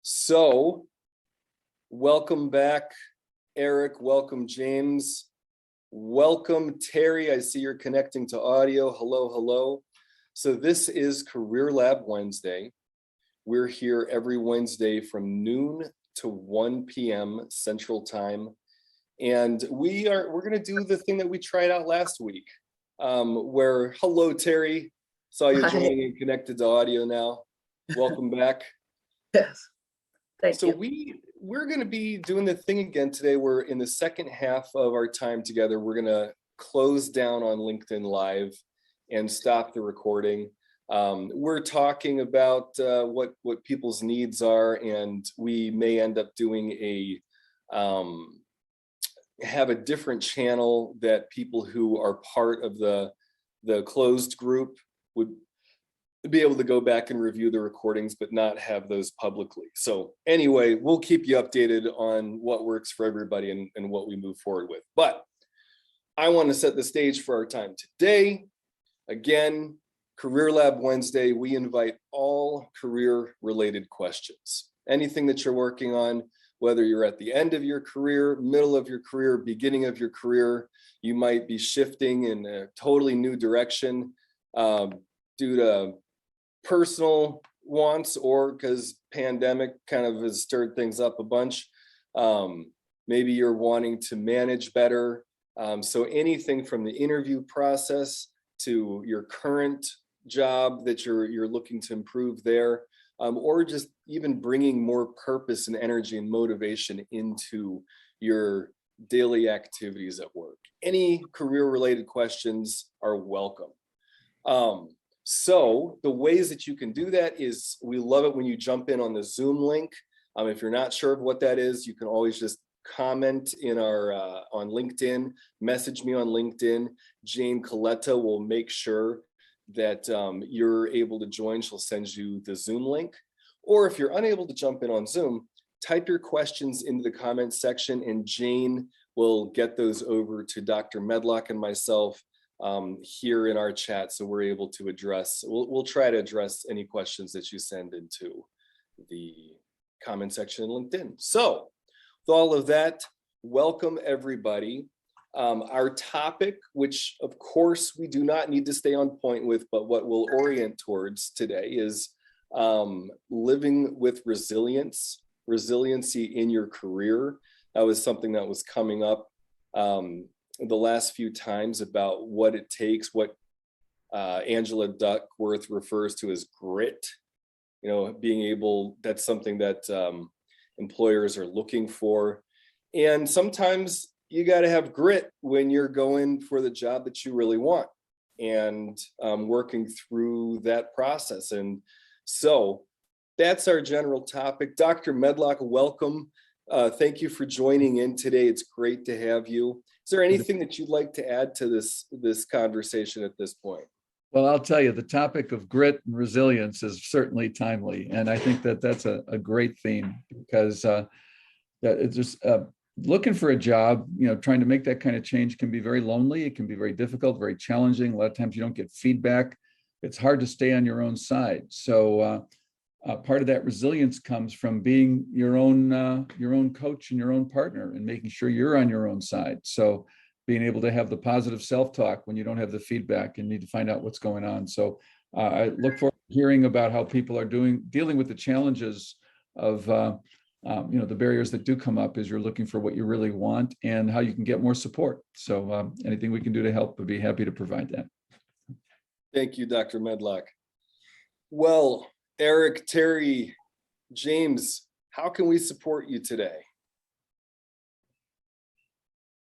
So, welcome back, Eric. Welcome, James. Welcome, Terry. I see you're connecting to audio. Hello, hello. So this is Career Lab Wednesday. We're here every Wednesday from noon to 1 p.m. Central Time. And we're going to do the thing that we tried out last week, where, hello, Terry. Saw you joining and connected to audio now. Welcome back. Yes. Thank you. So we're going to be doing the thing again today. We're in the second half of our time together. We're going to close down on LinkedIn Live and stop the recording. We're talking about what people's needs are, and we may end up doing have a different channel that people who are part of the closed group would be able to go back and review the recordings, but not have those publicly. So anyway, we'll keep you updated on what works for everybody and what we move forward with. But I want to set the stage for our time today. Again, Career Lab Wednesday, we invite all career-related questions. Anything that you're working on, whether you're at the end of your career, middle of your career, beginning of your career, you might be shifting in a totally new direction due to personal wants or because pandemic kind of has stirred things up a bunch. Maybe you're wanting to manage better. So anything from the interview process to your current job that you're looking to improve there, or just even bringing more purpose and energy and motivation into your daily activities at work. Any career-related questions are welcome. So the ways that you can do that is, we love it when you jump in on the Zoom link. If you're not sure of what that is, you can always just comment in our on LinkedIn, message me on LinkedIn. Jane Coletta will make sure that you're able to join. She'll send you the Zoom link. Or if you're unable to jump in on Zoom, type your questions into the comments section and Jane will get those over to Dr. Medlock and myself here in our chat, so we're able to address, we'll try to address any questions that you send into the comment section in LinkedIn. So with all of that, welcome everybody. Our topic, which of course we do not need to stay on point with, but what we'll orient towards today is living with resiliency in your career. That was something that was coming up the last few times about what it takes, what Angela Duckworth refers to as grit. You know, being able, that's something that employers are looking for. And sometimes you got to have grit when you're going for the job that you really want and working through that process. And so that's our general topic. Dr. Medlock, welcome. Thank you for joining in today. It's great to have you. Is there anything that you'd like to add to this conversation at this point? Well, I'll tell you, the topic of grit and resilience is certainly timely. And I think that that's a great theme, because that it's just looking for a job, you know, trying to make that kind of change can be very lonely. It can be very difficult, very challenging. A lot of times you don't get feedback. It's hard to stay on your own side. So part of that resilience comes from being your own coach and your own partner, and making sure you're on your own side. So being able to have the positive self-talk when you don't have the feedback and need to find out what's going on. So I look forward to hearing about how people are dealing with the challenges of the barriers that do come up as you're looking for what you really want, and how you can get more support. So anything we can do to help, we'd be happy to provide that. Thank you, Dr. Medlock. Well, Eric, Terry, James, how can we support you today?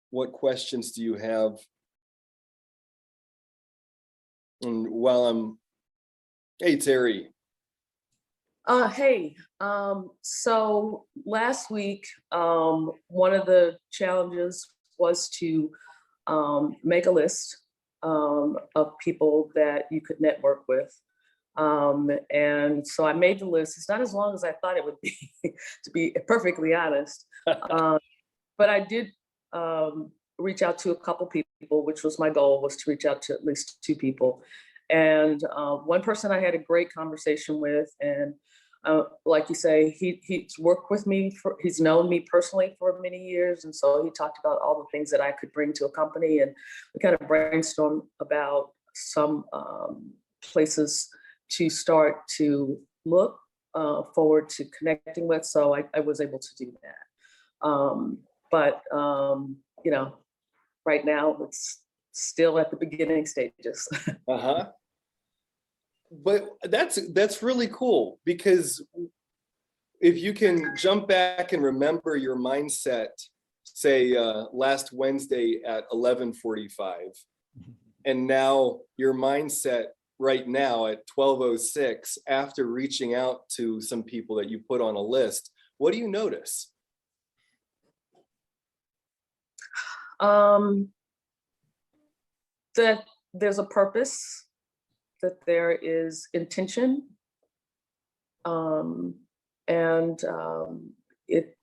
What questions do you have? And hey, Terry. Hey, so last week, one of the challenges was to make a list of people that you could network with. And so I made the list. It's not as long as I thought it would be, to be perfectly honest. But I did reach out to a couple people, which was my goal, was to reach out to at least 2 people. And one person I had a great conversation with, and Like you say, he's worked with me he's known me personally for many years. And so he talked about all the things that I could bring to a company. And we kind of brainstormed about some places to start to look forward to connecting with. So I was able to do that. But you know, right now it's still at the beginning stages. Uh-huh. But that's really cool, because if you can jump back and remember your mindset, say last Wednesday at 11:45, and now your mindset right now at 12:06, after reaching out to some people that you put on a list, what do you notice? That there's a purpose, that there is intention, and it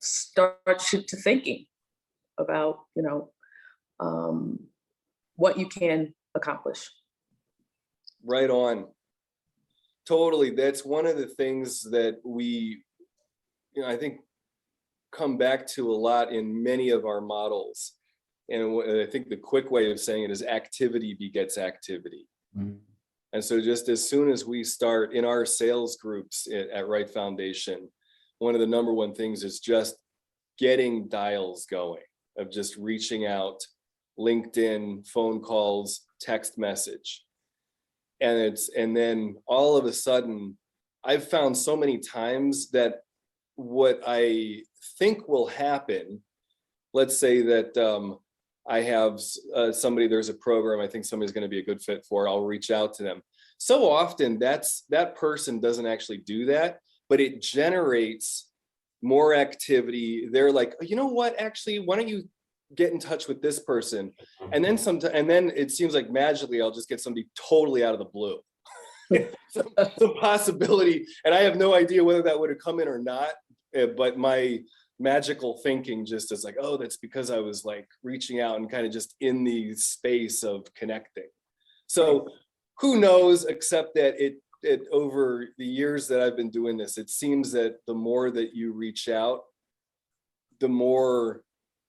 starts you to thinking about, you know, what you can accomplish. Right on. Totally. That's one of the things that we, you know, I think come back to a lot in many of our models. And I think the quick way of saying it is activity begets activity. Mhm. And so just as soon as we start in our sales groups at Right Foundation, one of the number one things is just getting dials going, of just reaching out, LinkedIn, phone calls, text message. And then all of a sudden, I've found so many times that what I think will happen, let's say that I have somebody, there's a program I think somebody's going to be a good fit for, I'll reach out to them. So often that person doesn't actually do that, but it generates more activity. They're like, oh, you know what, actually, why don't you get in touch with this person? And then it seems like magically I'll just get somebody totally out of the blue. some possibility, and I have no idea whether that would have come in or not, but my magical thinking just is like, oh, that's because I was like reaching out and kind of just in the space of connecting. So who knows, except that it over the years that I've been doing this, it seems that the more that you reach out, the more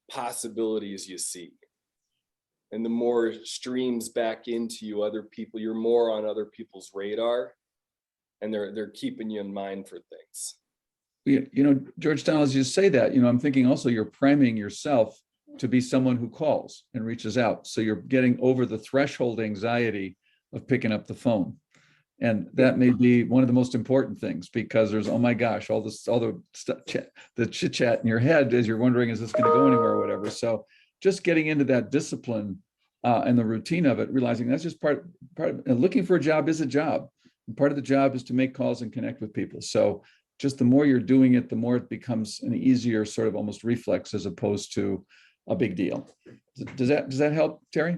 possibilities you see, and the more streams back into you, other people, you're more on other people's radar, and they're keeping you in mind for things. You know, Georgetown, as you say that, you know, I'm thinking also you're priming yourself to be someone who calls and reaches out. So you're getting over the threshold anxiety of picking up the phone. And that may be one of the most important things, because there's, oh my gosh, all the stuff, the chit chat in your head as you're wondering, is this going to go anywhere or whatever. So just getting into that discipline and the routine of it, realizing that's just part of, and looking for a job is a job. And part of the job is to make calls and connect with people. So just the more you're doing it, the more it becomes an easier sort of almost reflex, as opposed to a big deal. Does that help, Terry?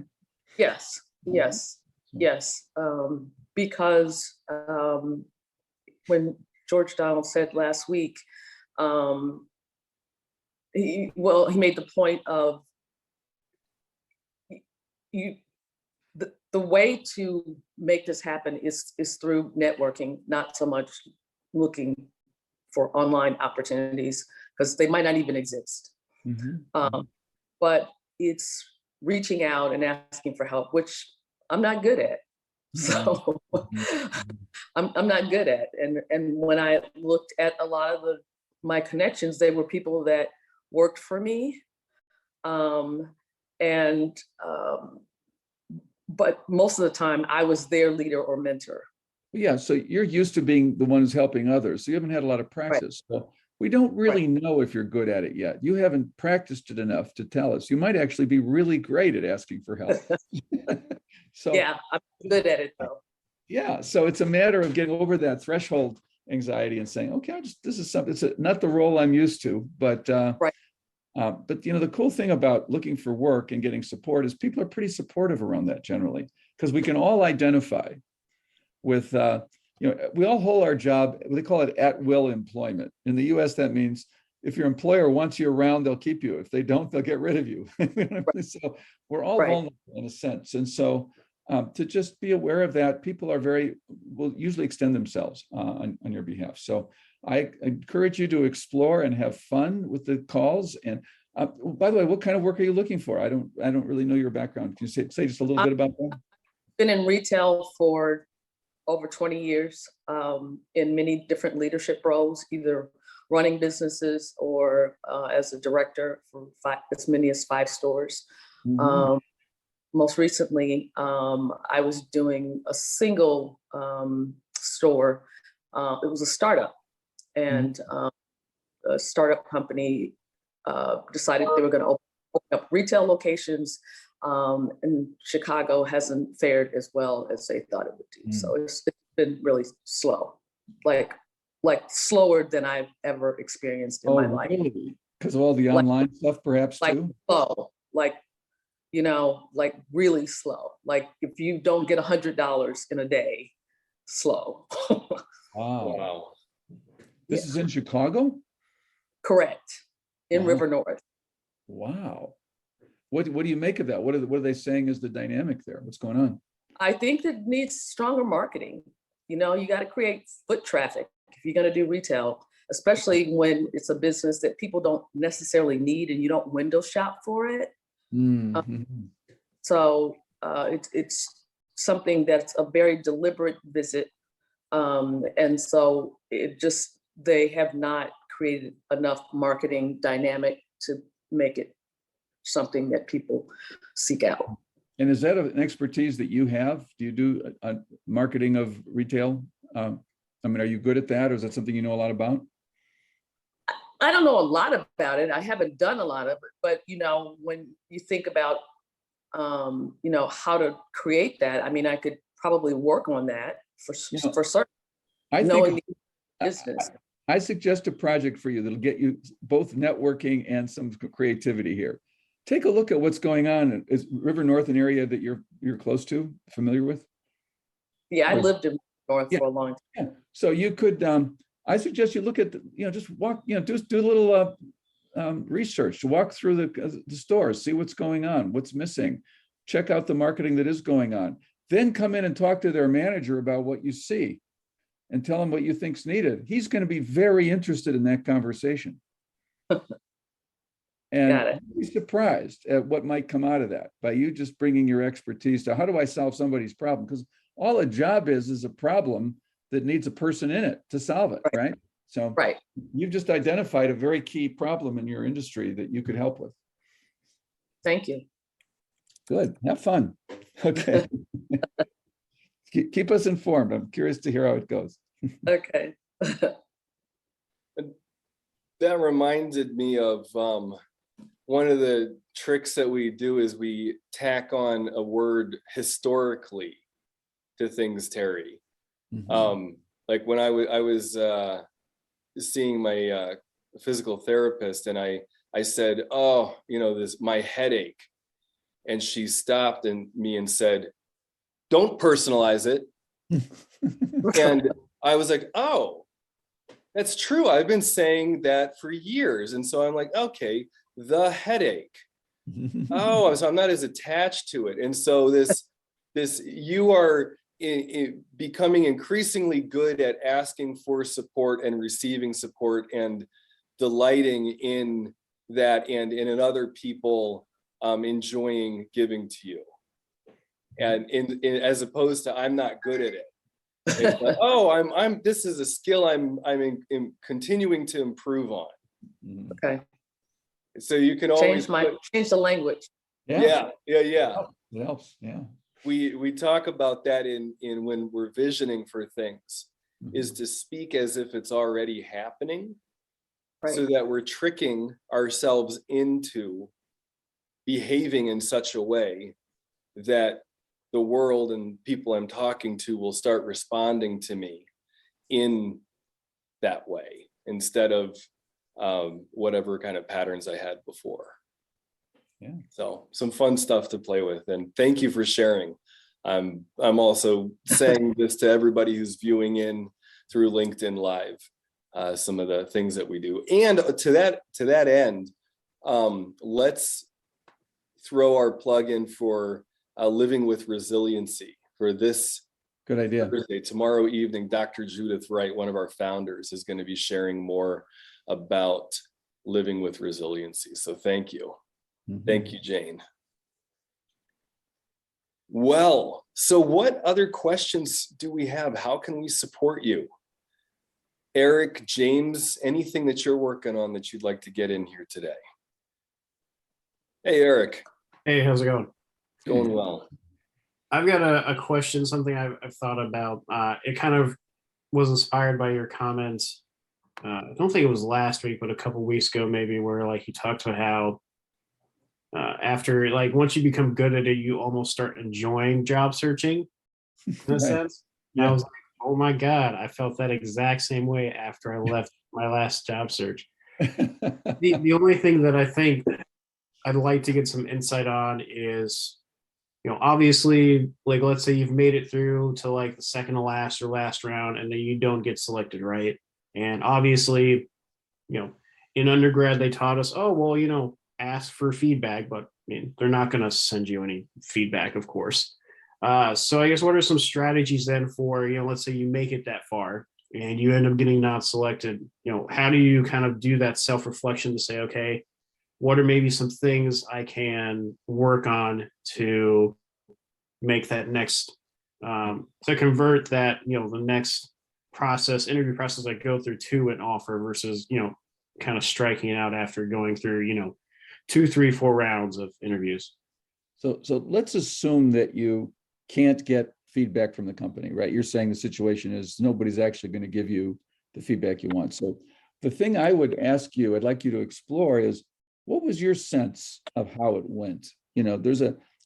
Yes, yes, yes. Because when George Donald said last week, he made the point of the way to make this happen is through networking, not so much looking for online opportunities, because they might not even exist. Mm-hmm. But it's reaching out and asking for help, which I'm not good at. So I'm not good at. And when I looked at a lot of my connections, they were people that worked for me. But most of the time I was their leader or mentor. Yeah, so you're used to being the one who's helping others. So you haven't had a lot of practice. Right. So we don't really know if you're good at it yet. You haven't practiced it enough to tell us. You might actually be really great at asking for help. So yeah, I'm good at it though. Yeah, so it's a matter of getting over that threshold anxiety and saying, okay, this is something, it's not the role I'm used to, but but you know, the cool thing about looking for work and getting support is people are pretty supportive around that generally, because we can all identify with, you know, we all hold our job, they call it at-will employment. In the US, that means if your employer wants you around, they'll keep you. If they don't, they'll get rid of you. So we're all vulnerable in a sense. And so to just be aware of that. People will usually extend themselves on your behalf. So I encourage you to explore and have fun with the calls. And by the way, what kind of work are you looking for? I don't really know your background. Can you say just a little bit about that? Been in retail for over 20 years, in many different leadership roles, either running businesses or as a director for as many as 5 stores. Mhm. Most recently, I was doing a single store. It was a startup, and a startup company decided they were going to open up retail locations, and Chicago hasn't fared as well as they thought it would do. So it's been really slow, like slower than I've ever experienced in my life. Really? Because of all the Like- online stuff, perhaps Like too? slow, like really slow. Like if you don't get $100 in a day, slow. Wow. Wow. This is in Chicago? Correct. In Wow. River North. Wow. What do you make of that? What are they saying is the dynamic there? What's going on? I think that needs stronger marketing. You got to create foot traffic if you're going to do retail, especially when it's a business that people don't necessarily need and you don't window shop for it. Mhm. So it's something that's a very deliberate visit. And so they have not created enough marketing dynamic to make it something that people seek out. And is that an expertise that you have? Do you do marketing of retail? Are you good at that, or is that something you know a lot about? I don't know a lot about it. I haven't done a lot of it, but when you think about how to create that, I could probably work on that for certain. I Knowing think the business. I suggest a project for you that'll get you both networking and some creativity here. Take a look at what's going on. Is River North an area that you're close to, familiar with? Yeah, I lived in North for a long time. Yeah. So you could, I suggest you look at, just walk, just do a little research, walk through the stores, see what's going on, what's missing, check out the marketing that is going on, then come in and talk to their manager about what you see and tell him what you think's needed. He's going to be very interested in that conversation. And Got it. be surprised at what might come out of that by you just bringing your expertise to how do I solve somebody's problem? Because all a job is a problem that needs a person in it to solve it, right? So Right. you've just identified a very key problem in your industry that you could help with. Thank you. Good. Have fun. Okay. Keep us informed. I'm curious to hear how it goes. Okay. That reminded me of one of the tricks that we do is we tack on a word historically to things, Terry. Like when I was seeing my physical therapist, and I said, "Oh, this my headache," and she stopped me and said, "Don't personalize it." And I was like, "Oh, that's true. I've been saying that for years." And so I'm like, "Okay, the headache. Oh, so I'm not as attached to it." And so this you are becoming increasingly good at asking for support and receiving support and delighting in that and in other people enjoying giving to you. And as opposed to I'm not good at it. It's like, oh, I'm this is a skill I'm continuing to improve on. Okay. So you can always change the language. Yeah. It helps. Yeah. We talk about that in when we're visioning for things, is to speak as if it's already happening, Right. so that we're tricking ourselves into behaving in such a way that the world and people I'm talking to will start responding to me in that way instead of whatever kind of patterns I had before. Yeah. So some fun stuff to play with, and thank you for sharing. I'm also saying this to everybody who's viewing in through LinkedIn Live, some of the things that we do. And to that end, let's throw our plug in for Living with Resiliency for this Good idea. Thursday. Tomorrow evening, Dr. Judith Wright, one of our founders, is going to be sharing more about living with resiliency. So thank you. Thank you, Jane. Well, so what other questions do we have? How can we support you? Eric, James, anything that you're working on that you'd like to get in here today? Hey, Eric. Hey, how's it going? It's going well. I've got a question, something I've thought about. It kind of was inspired by your comments. I don't think it was last week, but a couple weeks ago, maybe, where like you talked about how after, like, once you become good at it, you almost start enjoying job searching in a Right. sense. And I was like, oh my God, I felt that exact same way after I left my last job search. The only thing that I think I'd like to get some insight on is, obviously, like, let's say you've made it through to like the second to last or last round, and then you don't get selected, right? And obviously, in undergrad, they taught us, oh, well, ask for feedback, but I mean, they're not going to send you any feedback, of course. So I guess what are some strategies then for, let's say you make it that far and you end up getting not selected, how do you kind of do that self-reflection to say, okay, what are maybe some things I can work on to make that next, to convert that, the next interview process I go through to an offer versus, kind of striking it out after going through, 2, 3, 4 rounds of interviews. So let's assume that you can't get feedback from the company, right? You're saying the situation is nobody's actually going to give you the feedback you want. So the thing I would ask you, I'd like you to explore is, what was your sense of how it went?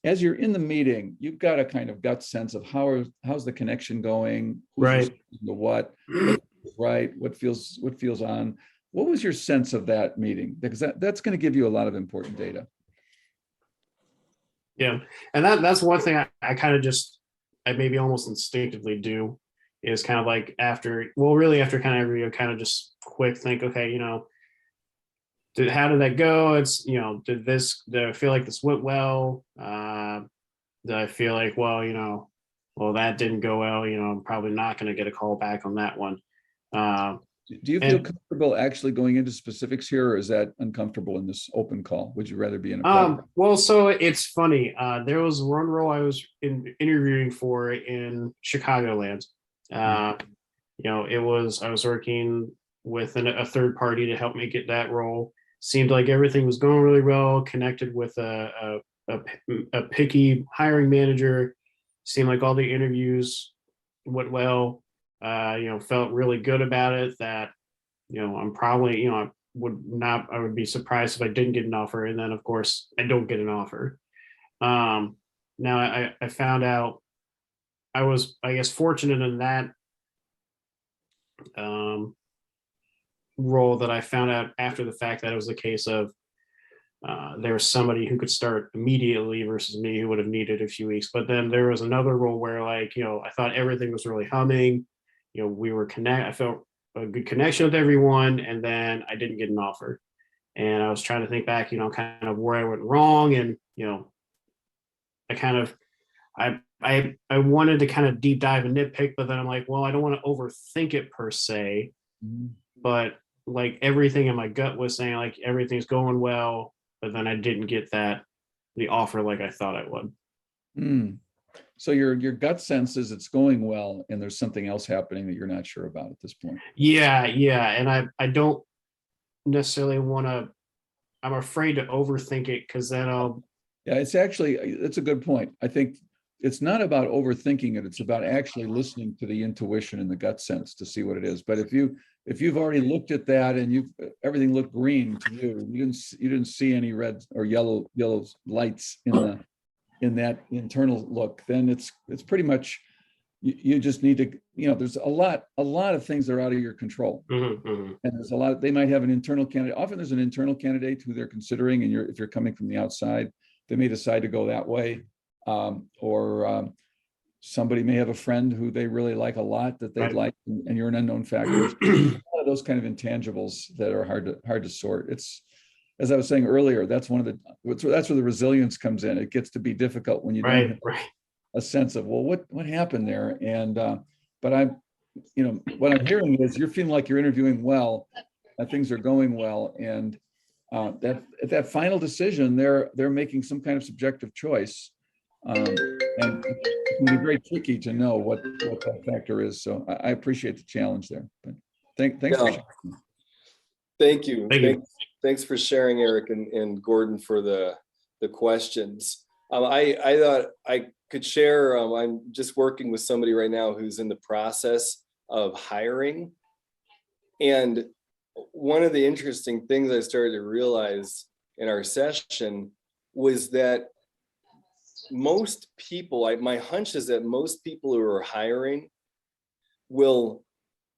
As you're in the meeting, you've got a kind of gut sense of how's the connection going, Right. the what right, what feels on. What was your sense of that meeting? Because that's going to give you a lot of important data. Yeah. And that's one thing I kind of I maybe almost instinctively do is kind of like after kind of every, kind of just quick think, okay, how did that go? It's, did I feel like this went well? Did I feel like, well, that didn't go well, I'm probably not going to get a call back on that one. Do you feel comfortable actually going into specifics here, or is that uncomfortable in this open call? Would you rather be in a well, so it's funny. There was one role I was interviewing for in Chicagoland. I was working with a third party to help me get that role. Seemed like everything was going really well, connected with a picky hiring manager. Seemed like all the interviews went well. Felt really good about it, that, I'm probably, I would be surprised if I didn't get an offer. And then of course I don't get an offer. Now I found out I was, I guess, fortunate in that role that I found out after the fact that it was a case of there was somebody who could start immediately versus me who would have needed a few weeks. But then there was another role where, like, I thought everything was really humming. I felt a good connection with everyone, and then I didn't get an offer. And I was trying to think back, kind of where I went wrong. And, I wanted to kind of deep dive and nitpick, but then I'm like, well, I don't want to overthink it per se, but like everything in my gut was saying like everything's going well, but then I didn't get the offer like I thought I would. So your gut sense is it's going well, and there's something else happening that you're not sure about at this point. Yeah. And I don't necessarily I'm afraid to overthink it, because then that's a good point. I think it's not about overthinking it. It's about actually listening to the intuition and the gut sense to see what it is. But if you've already looked at that and everything looked green to you, you didn't see any red or yellow lights in that internal look, then it's pretty much, you just need to, there's a lot of things that are out of your control. And there's they might have an internal candidate. Often there's an internal candidate who they're considering, and if you're coming from the outside, they may decide to go that way. Or somebody may have a friend who they really like a lot that they'd like, and you're an unknown factor. A lot of those kind of intangibles that are hard to sort. as I was saying earlier, that's that's where the resilience comes in. It gets to be difficult when you don't Right, have right. a sense of, well, what happened there? And but what I'm hearing is you're feeling like you're interviewing well, things are going well, and that at that final decision, they're making some kind of subjective choice, and it can be very tricky to know what that factor is. So I appreciate the challenge there. But thanks for Yeah. sharing. Thank you. Thank you. Thanks for sharing, Eric and Gordon, for the questions. I thought I could share. I'm just working with somebody right now who's in the process of hiring. And one of the interesting things I started to realize in our session was that most people, my hunch is that most people who are hiring will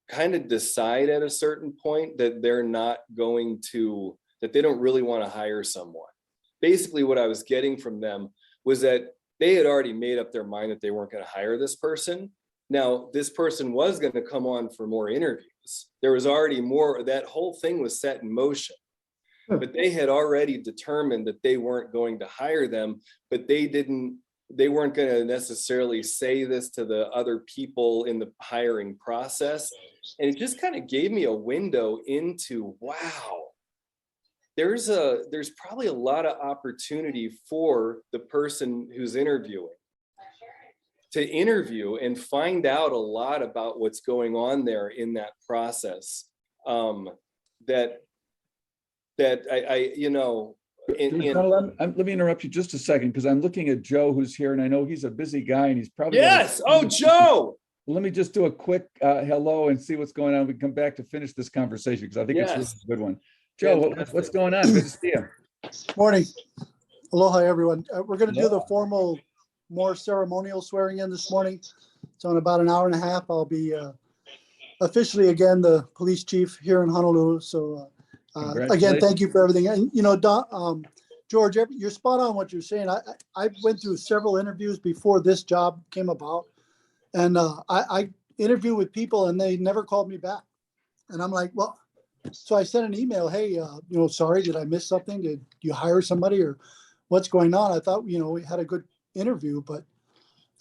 kind of decide at a certain point that they're not going to, that they don't really want to hire someone. Basically, what I was getting from them was that they had already made up their mind that they weren't going to hire this person. Now, this person was going to come on for more interviews. There was already more, that whole thing was set in motion. But they had already determined that they weren't going to hire them, but they weren't going to necessarily say this to the other people in the hiring process. And it just kind of gave me a window into, wow, there's probably a lot of opportunity for the person who's interviewing to interview and find out a lot about what's going on there in that process. That I Let me interrupt you just a second, because I'm looking at Joe, who's here, and I know he's a busy guy, and he's probably yes. Oh, Joe. Let me just do a quick hello and see what's going on. We can come back to finish this conversation because I think it's really a good one. Joe, what's going on? Good to see you. Morning. Aloha, everyone. We're going to do the formal, more ceremonial swearing in this morning. So in about an hour and a half, I'll be officially again the police chief here in Honolulu. So again, thank you for everything. And George, you're spot on what you're saying. I went through several interviews before this job came about, and I interviewed with people and they never called me back. And I'm like, well, so I sent an email, hey, sorry, did I miss something? Did you hire somebody or what's going on? I thought, we had a good interview, but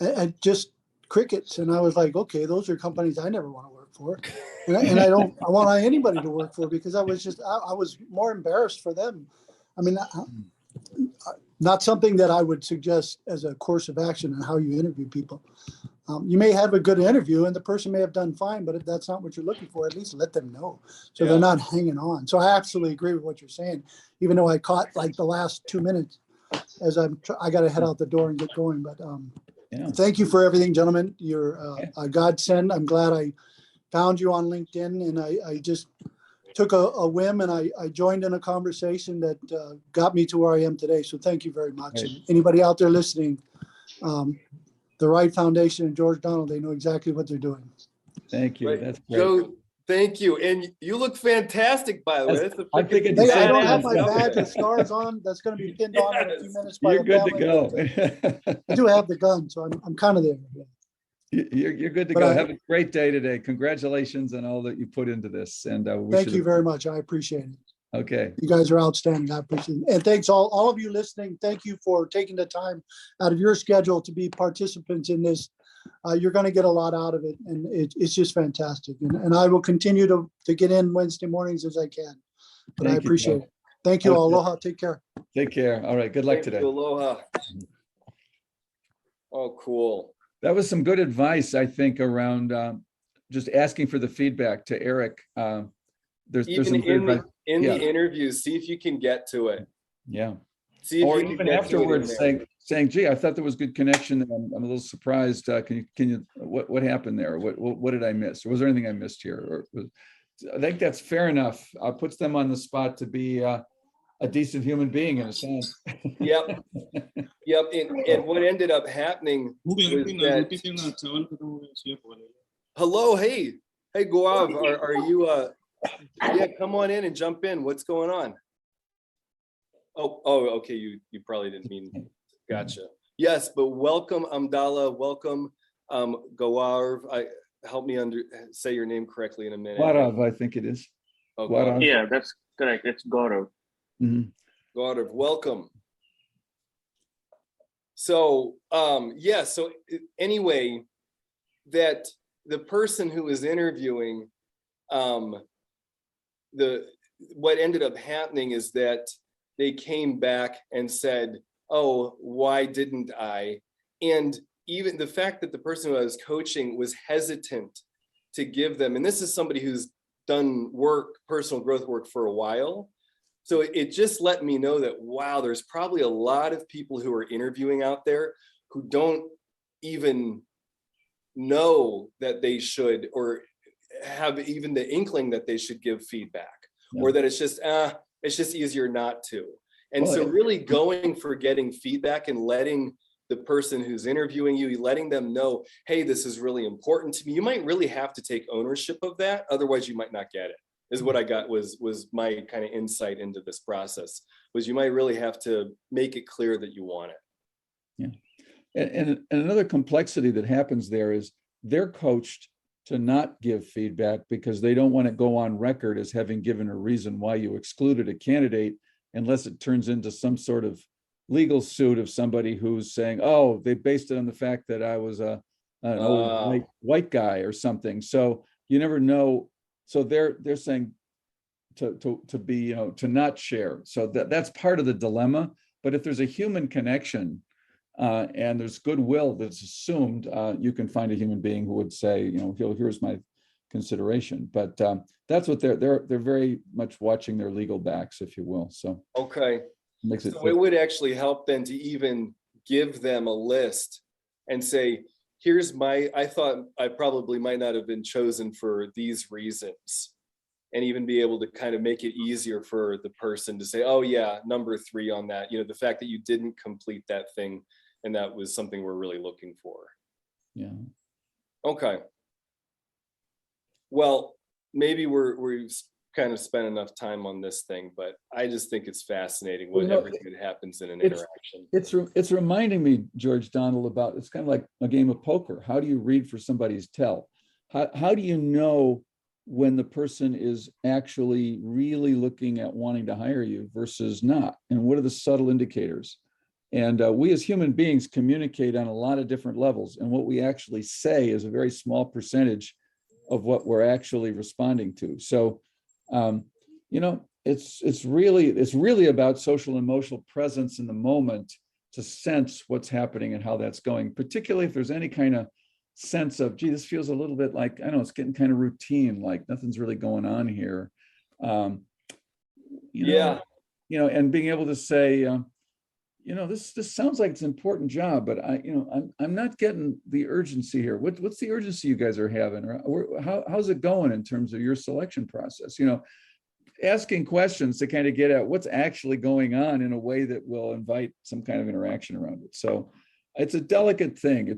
I just crickets. And I was like, okay, those are companies I never want to work for. And I want anybody to work for, because I was more embarrassed for them. I mean, not something that I would suggest as a course of action in how you interview people. You may have a good interview and the person may have done fine, but if that's not what you're looking for, at least let them know so they're not hanging on. So I absolutely agree with what you're saying, even though I caught like the last 2 minutes as I got to head out the door and get going. But thank you for everything, gentlemen. You're a godsend. I'm glad I found you on LinkedIn, and I just took a whim and I joined in a conversation that got me to where I am today. So thank you very much. Right. And anybody out there listening, the Right Foundation and George Donald, they know exactly what they're doing. Thank you. Right. That's great. Joe, thank you. And you look fantastic, by the way. I'm thinking Hey, I don't badass have my outfit. badge or stars on. That's going to be pinned on in a few minutes by You're the good to family. go. I do have the gun, so I'm kind of there. You're good to But go. Have a great day today. Congratulations on all that you put into this. And thank you very much. I appreciate it. Okay. You guys are outstanding. I appreciate it. And thanks all of you listening. Thank you for taking the time out of your schedule to be participants in this. You're going to get a lot out of it, and it's just fantastic. And I will continue to get in Wednesday mornings as I can. But I appreciate it. Thank you all. Aloha. Take care. Take care. All right. Good luck today. Aloha. Oh, cool. That was some good advice, I think, around just asking for the feedback to Eric. There's Even some good advice. in the interview, see if you can get to it. Yeah. See if Or you can even get to it in afterwards there. saying, gee, I thought there was good connection. I'm a little surprised. Can you, what happened there? What did I miss? Or was there anything I missed here? I think that's fair enough. Puts them on the spot to be a decent human being in a sense. Yep. Yep. And what ended up happening was that, hello, hey, Guav, are you, yeah, come on in and jump in. What's going on? Oh, okay. You probably didn't mean, gotcha. Yes, but welcome, Amdala. Welcome, Gaurav. Help me say your name correctly in a minute. Gaurav, I think it is. Oh, Gaurav. Yeah, that's correct. It's Gaurav. Mhm. Gaurav, welcome. So, yeah, so anyway, that the person who was interviewing, what ended up happening is that they came back and said, oh, why didn't I? And even the fact that the person who I was coaching was hesitant to give them, and this is somebody who's done work, personal growth work for a while. So it just let me know that, wow, there's probably a lot of people who are interviewing out there who don't even know that they should, or have even the inkling that they should give feedback, or that it's just easier not to. And Well, so really going for getting feedback and letting the person who's interviewing you, letting them know, hey, this is really important to me. You might really have to take ownership of that. Otherwise you might not get it, is what I got was my kind of insight into this process, was you might really have to make it clear that you want it. Yeah. And another complexity that happens there is they're coached to not give feedback because they don't want to go on record as having given a reason why you excluded a candidate, unless it turns into some sort of legal suit of somebody who's saying, oh, they based it on the fact that I was an old white guy or something. So you never know. So they're saying to be, to not share. So that's part of the dilemma. But if there's a human connection, and there's goodwill that's assumed, you can find a human being who would say, here's my consideration. But that's what they're very much watching their legal backs, if you will. So okay, makes it. So it would actually help then to even give them a list and say, here's I thought I probably might not have been chosen for these reasons, and even be able to kind of make it easier for the person to say, oh yeah, number 3 on that, the fact that you didn't complete that thing, and that was something we're really looking for. Yeah. Okay. Well, maybe we've kind of spent enough time on this thing, but I just think it's fascinating what everything that happens in an interaction. It's reminding me, George Donald, about, it's kind of like a game of poker. How do you read for somebody's tell? How do you know when the person is actually really looking at wanting to hire you versus not? And what are the subtle indicators? And we as human beings communicate on a lot of different levels. And what we actually say is a very small percentage of what we're actually responding to. So, it's really about social and emotional presence in the moment to sense what's happening and how that's going, particularly if there's any kind of sense of, gee, this feels a little bit like, I don't know, it's getting kind of routine, like nothing's really going on here. And being able to say, this sounds like it's an important job, but I'm not getting the urgency here. What's the urgency you guys are having, or how's it going in terms of your selection process? Asking questions to kind of get at what's actually going on in a way that will invite some kind of interaction around it. So it's a delicate thing.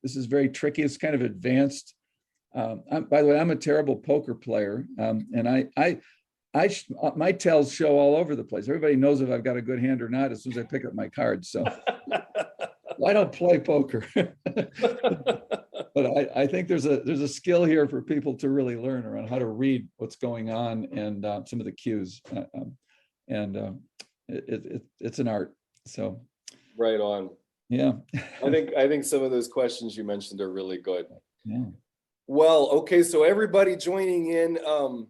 This is very tricky. It's kind of advanced. By the way, I'm a terrible poker player, and my tells show all over the place. Everybody knows if I've got a good hand or not as soon as I pick up my cards. So I don't play poker. But I think there's a skill here for people to really learn around how to read what's going on and some of the cues. It's an art. So right on. Yeah. I think some of those questions you mentioned are really good. Yeah. Well, okay, so everybody joining in, I'm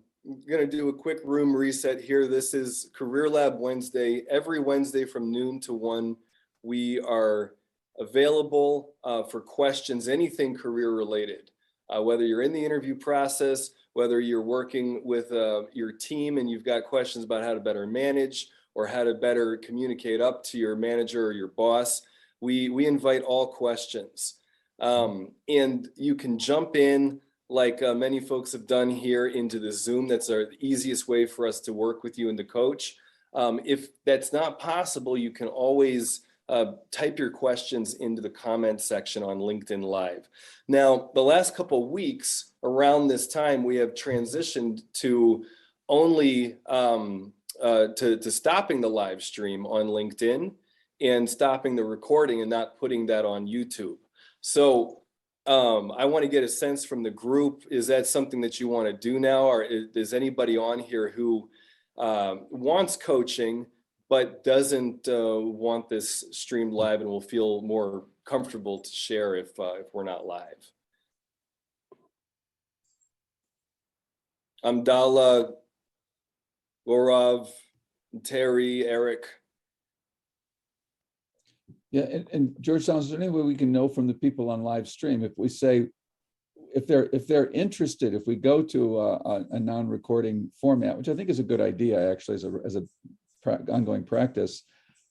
going to do a quick room reset here. This is Career Lab Wednesday. Every Wednesday from noon to 1, we are available for questions, anything career related, whether you're in the interview process, whether you're working with your team and you've got questions about how to better manage or how to better communicate up to your manager or your boss. We invite all questions. And you can jump in like many folks have done here into the Zoom. That's the easiest way for us to work with you and to coach. If that's not possible, you can always type your questions into the comment section on LinkedIn Live. Now, the last couple of weeks around this time, we have transitioned to only to stopping the live stream on LinkedIn and stopping the recording and not putting that on YouTube. So I want to get a sense from the group. Is that something that you want to do now? Or is anybody on here who wants coaching, but doesn't want this streamed live and will feel more comfortable to share if we're not live. Amdala, Gaurav, Terry, Eric. Yeah, and Georgetown, is there any way we can know from the people on live stream if we say, if they're interested, if we go to a non-recording format, which I think is a good idea actually as a ongoing practice,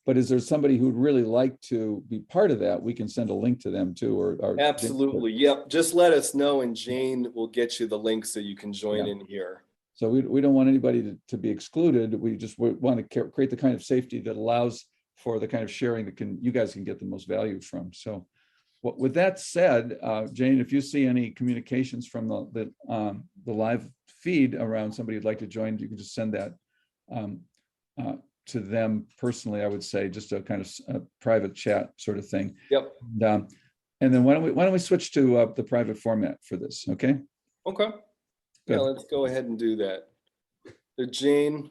but is there somebody who'd really like to be part of that? We can send a link to them too, or Absolutely, yep. Just let us know, and Jane will get you the link so you can join in here. So we don't want anybody to be excluded. We just want to create the kind of safety that allows for the kind of sharing that you guys can get the most value from. So with that said, Jane, if you see any communications from the live feed around somebody who'd like to join, you can just send that to them personally, I would say, just a kind of a private chat sort of thing. Yep. And then why don't we switch to the private format for this, okay? Okay. Good. Yeah, let's go ahead and do that. So Jane,